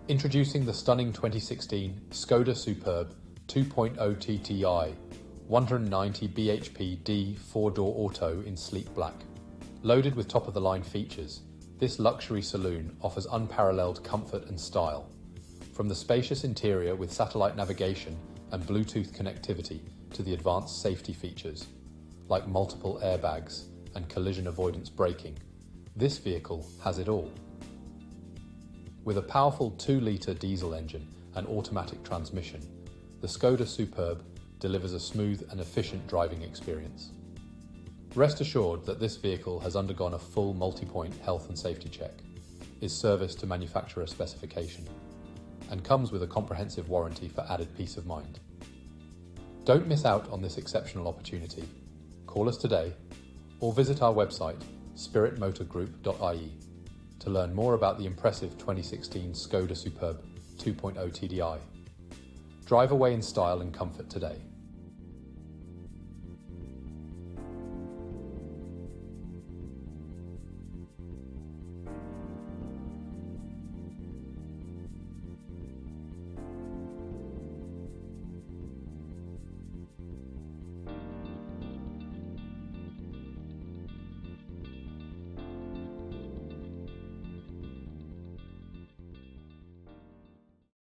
Introducing the stunning 2016 Skoda Superb 2.0 TTI 190 bhp D 4-door auto in sleek black. Loaded with top-of-the-line features, this luxury saloon offers unparalleled comfort and style. From the spacious interior with satellite navigation and Bluetooth connectivity to the advanced safety features, like multiple airbags and collision avoidance braking, this vehicle has it all. With a powerful 2-litre diesel engine and automatic transmission, the Skoda Superb delivers a smooth and efficient driving experience. Rest assured that this vehicle has undergone a full multi-point health and safety check, is serviced to manufacturer specification, and comes with a comprehensive warranty for added peace of mind. Don't miss out on this exceptional opportunity. Call us today or visit our website spiritmotorgroup.ie to learn more about the impressive 2016 Skoda Superb 2.0 TDI. Drive away in style and comfort today.